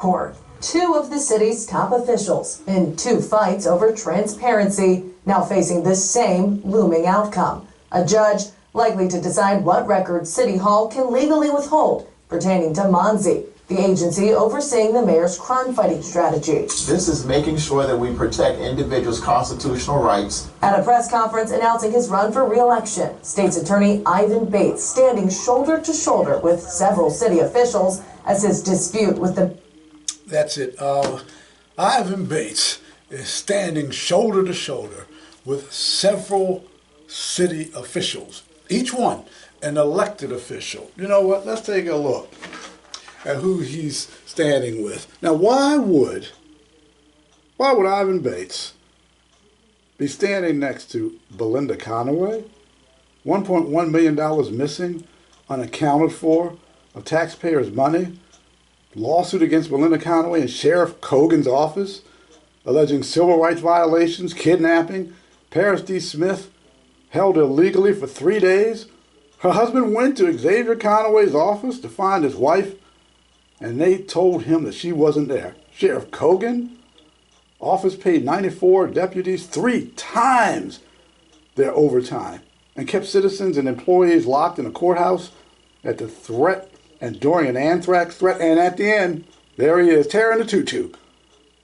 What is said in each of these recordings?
Court. Two of the city's top officials in two fights over transparency, now facing the same looming outcome. A judge likely to decide what records City Hall can legally withhold pertaining to Monzi, the agency overseeing the mayor's crime-fighting strategy. This is making sure that we protect individuals' constitutional rights. At a press conference announcing his run for re-election, State's Attorney Ivan Bates standing shoulder to shoulder with several city officials as his dispute with the... That's it. Ivan Bates is standing shoulder to shoulder with several city officials, each one an elected official. You know what? Let's take a look at who he's standing with. Now, why would Ivan Bates be standing next to Belinda Conaway? $1.1 million missing, unaccounted for, of taxpayers' money. Lawsuit against Belinda Conaway and Sheriff Cogan's office, alleging civil rights violations, kidnapping. Paris D. Smith held illegally for 3 days. Her husband went to Xavier Conaway's office to find his wife, and they told him that she wasn't there. Sheriff Cogan, office paid 94 deputies 3 times their overtime and kept citizens and employees locked in a courthouse at the threat and during an anthrax threat. And at the end, there he is, tearing the tutu.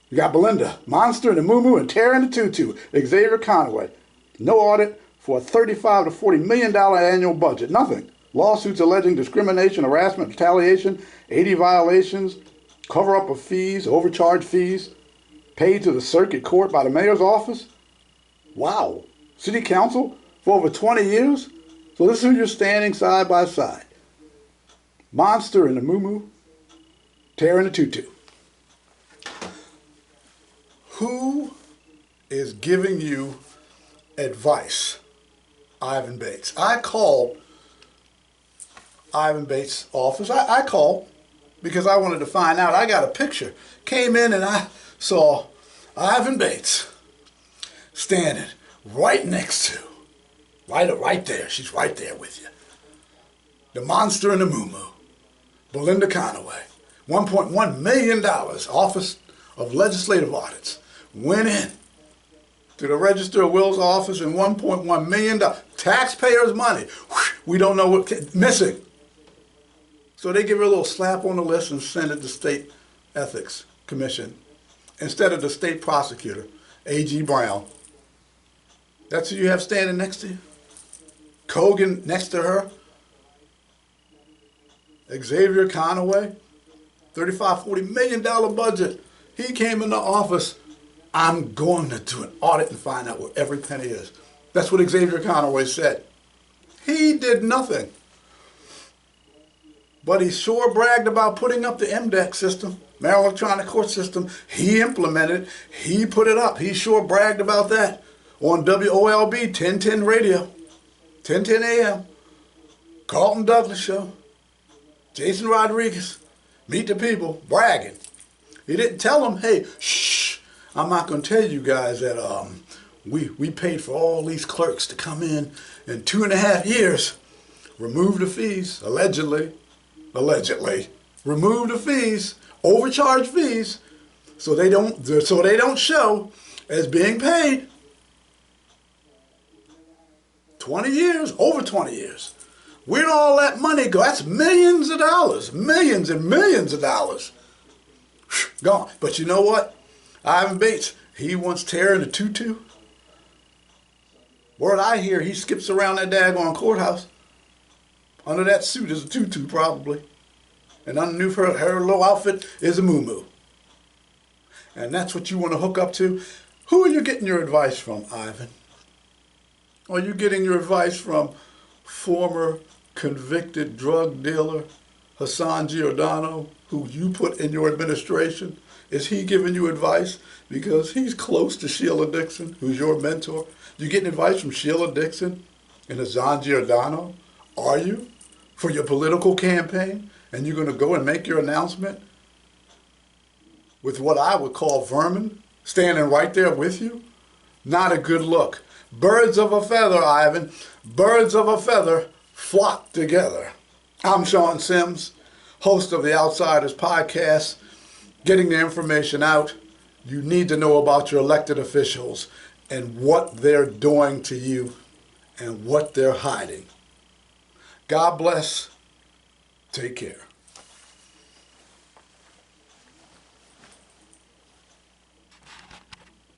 You got Belinda, Monster and the Moo and tearing the tutu. Xavier Conaway. No audit for a $35 to $40 million annual budget. Nothing. Lawsuits alleging discrimination, harassment, retaliation, 80 violations, cover-up of fees, overcharged fees, paid to the circuit court by the mayor's office. Wow. City council for over 20 years? So this is who you're standing side by side. Monster and the Moo tearing the tutu. Who is giving you advice? Ivan Bates. I called Ivan Bates' office. I called because I wanted to find out. I got a picture. Came in and I saw Ivan Bates standing right next to, right there. She's right there with you. The Monster and the Moo. Belinda Conaway. $1.1 million. Office of Legislative Audits. Went in to the Register of Wills office and $1.1 million. Taxpayers' money. We don't know what, missing. So they give her a little slap on the list and send it to State Ethics Commission instead of the state prosecutor, A.G. Brown. That's who you have standing next to you? Cogan next to her? Xavier Conaway? $35, $40 million budget. He came in the office. I'm going to do an audit and find out where every penny is. That's what Xavier Conaway said. He did nothing. But he sure bragged about putting up the MDEC system, Maryland Electronic Court System. He implemented it. He put it up. He sure bragged about that on WOLB 1010 radio, 1010 AM, Carlton Douglas show, Jason Rodriguez, Meet the People, bragging. He didn't tell them, hey, shh, I'm not going to tell you guys that we paid for all these clerks to come in 2.5 years, remove the fees, allegedly, remove the fees, overcharge fees, so they don't show as being paid. 20 years, over 20 years. Where'd all that money go? That's millions of dollars, millions and millions of dollars. Gone. But you know what? Ivan Bates, he wants tearing the tutu. Word I hear, he skips around that daggone courthouse. Under that suit is a tutu, probably. And underneath her little outfit is a moo. And that's what you want to hook up to? Who are you getting your advice from, Ivan? Are you getting your advice from former convicted drug dealer Hassan Giordano, who you put in your administration? Is he giving you advice because he's close to Sheila Dixon, who's your mentor? You getting advice from Sheila Dixon and Hassan Giordano? Are you? For your political campaign? And you're going to go and make your announcement with what I would call vermin standing right there with you? Not a good look. Birds of a feather, Ivan. Birds of a feather flock together. I'm Sean Sims, host of the Outsiders podcast. getting the information out. You need to know about your elected officials and what they're doing to you and what they're hiding. God bless. Take care.